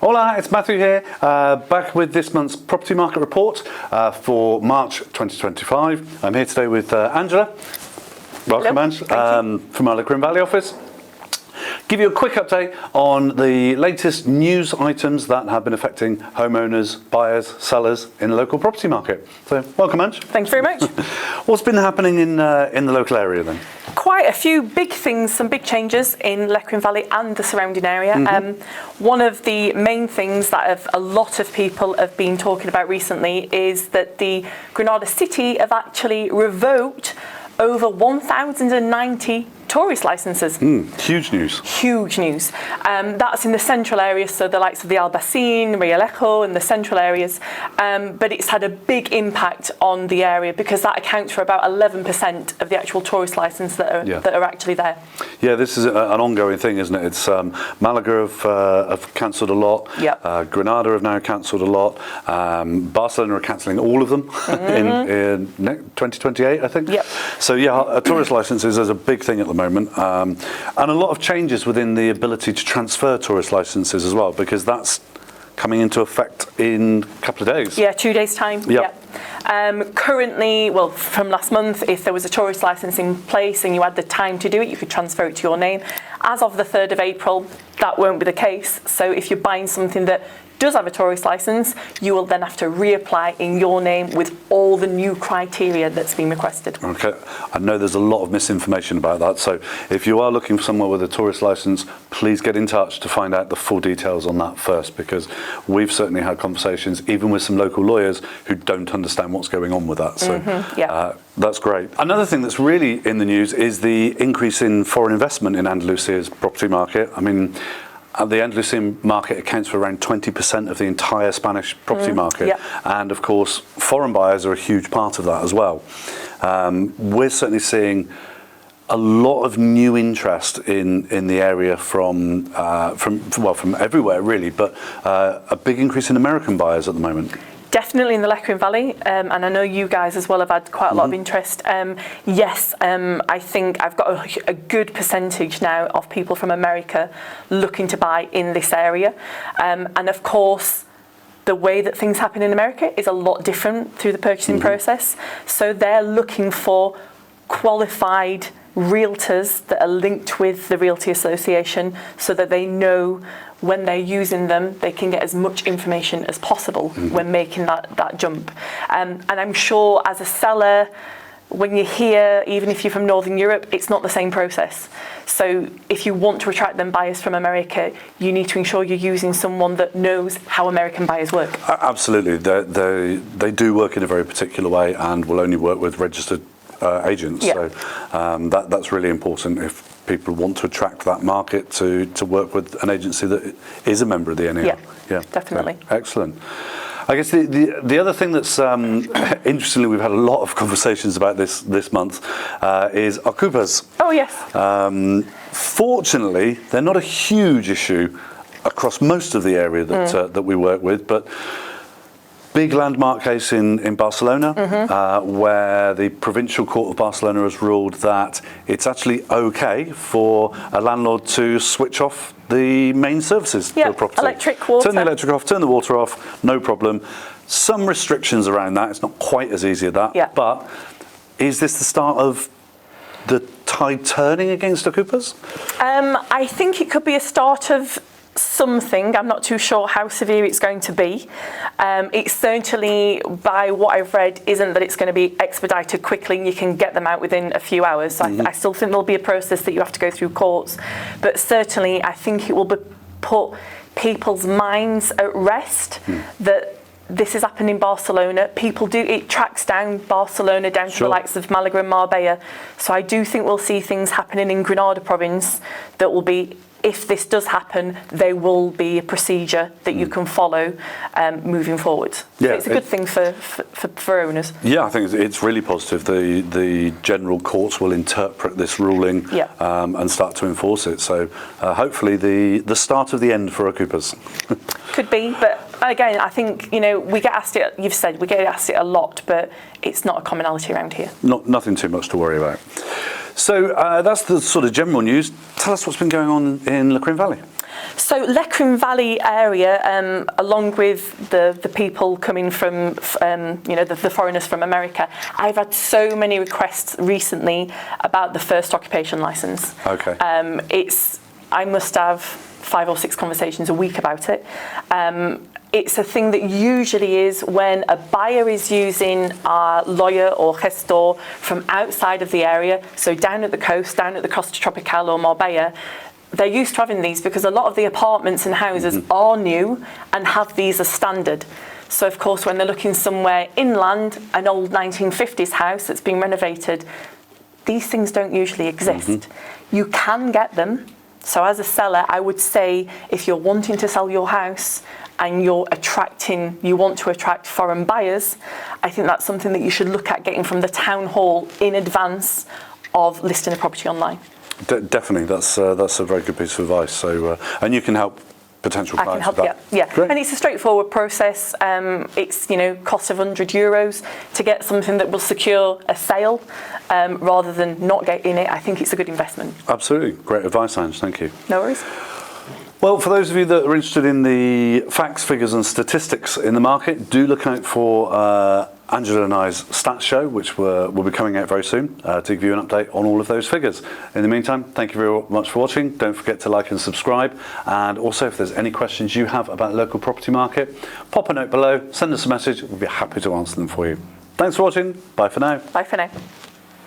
Hola, it's Matthew here, back with this month's property market report for March 2025. I'm here today with Angela. Welcome, Ange, from our Lecrin Valley office. Give you a quick update on the latest news items that have been affecting homeowners, buyers, sellers in the local property market. So, welcome, Ange. Thank you very much. What's been happening in the local area then? Quite a few big things, some big changes in Lecrin Valley and the surrounding area. One of the main things that a lot of people have been talking about recently is that the Granada city have actually revoked over 1,090 tourist licences. Huge news. Huge news. That's in the central areas, so the likes of the Albacin, Rialejo and the central areas. But it's had a big impact on the area because that accounts for about 11% of the actual tourist licence that are actually there. Yeah, this is an ongoing thing, isn't it? It's Malaga have cancelled a lot. Yep. Granada have now cancelled a lot. Barcelona are cancelling all of them in 2028, I think. Yep. So yeah, tourist licences is a big thing at the moment, and a lot of changes within the ability to transfer tourist licences as well, because that's coming into effect in a couple of days. Yeah, 2 days' time. Yep. Yeah. Currently, well, from last month, if there was a tourist licence in place and you had the time to do it, you could transfer it to your name. As of the 3rd of April, that won't be the case. So if you're buying something that does have a tourist licence, you will then have to reapply in your name with all the new criteria that's been requested. Okay, I know there's a lot of misinformation about that, so if you are looking for somewhere with a tourist licence, please get in touch to find out the full details on that first, because we've certainly had conversations even with some local lawyers who don't understand what's going on with that. So that's great. Another thing that's really in the news is the increase in foreign investment in Andalucia's property market. I mean, the Andalusian market accounts for around 20% of the entire Spanish property market. And of course, foreign buyers are a huge part of that as well. We're certainly seeing a lot of new interest in the area from everywhere really, but a big increase in American buyers at the moment. Definitely in the Lecrin Valley, and I know you guys as well have had quite a lot of interest. Yes, I think I've got a good percentage now of people from America looking to buy in this area. And of course, the way that things happen in America is a lot different through the purchasing process. So they're looking for qualified realtors that are linked with the Realty Association so that they know when they're using them, they can get as much information as possible when making that jump. And I'm sure as a seller, when you're here, even if you're from Northern Europe, it's not the same process. So if you want to attract them buyers from America, you need to ensure you're using someone that knows how American buyers work. Absolutely. They do work in a very particular way and will only work with registered agents. So that's really important if people want to attract that market to work with an agency that is a member of the NER. Yeah, definitely. So, excellent. I guess the other thing that's interestingly we've had a lot of conversations about this month is Okupas. Oh yes. Fortunately, they're not a huge issue across most of the area that we work with, but big landmark case in Barcelona, where the Provincial Court of Barcelona has ruled that it's actually okay for a landlord to switch off the main services for the property. Electric, water. Turn the electric off, turn the water off, no problem. Some restrictions around that. It's not quite as easy as that. But is this the start of the tide turning against Okupas? I think it could be a start of something. I'm not too sure how severe it's going to be. It's certainly, by what I've read, isn't that it's going to be expedited quickly and you can get them out within a few hours. So I still think there'll be a process that you have to go through courts, but certainly I think it will put people's minds at rest that this has happened in Barcelona. It tracks down Barcelona down to the likes of Malaga and Marbella. So I do think we'll see things happening in Granada province that will be, if this does happen, there will be a procedure that you can follow moving forward. So it's a good thing for owners. Yeah, I think it's really positive. The general courts will interpret this ruling and start to enforce it. So hopefully the start of the end for Okupas. Could be, but again, I think, we get asked it, you've said, we get asked it a lot, but it's not a commonality around here. Nothing too much to worry about. So that's the sort of general news. Tell us what's been going on in Lecrin Valley. So Lecrin Valley area, along with the people coming from, the foreigners from America, I've had so many requests recently about the first occupation license. Okay. I must have 5 or 6 conversations a week about it. It's a thing that usually is when a buyer is using a lawyer or gestor from outside of the area, so down at the coast, down at the Costa Tropical or Marbella. They're used to having these because a lot of the apartments and houses are new and have these as standard. So of course, when they're looking somewhere inland, an old 1950s house that's been renovated, these things don't usually exist. You can get them. So as a seller, I would say if you're wanting to sell your house and you want to attract foreign buyers, I think that's something that you should look at getting from the town hall in advance of listing a property online. Definitely, that's a very good piece of advice. So, and you can help potential clients. I can help, with that. yeah. Great. And it's a straightforward process. It's cost of €100 to get something that will secure a sale, rather than not getting it. I think it's a good investment. Absolutely, great advice, Ange. Thank you. No worries. Well, for those of you that are interested in the facts, figures and statistics in the market, do look out for Angela and I's stats show, which will be coming out very soon, to give you an update on all of those figures. In the meantime, thank you very much for watching. Don't forget to like and subscribe. And also, if there's any questions you have about the local property market, pop a note below, send us a message. We'll be happy to answer them for you. Thanks for watching. Bye for now. Bye for now.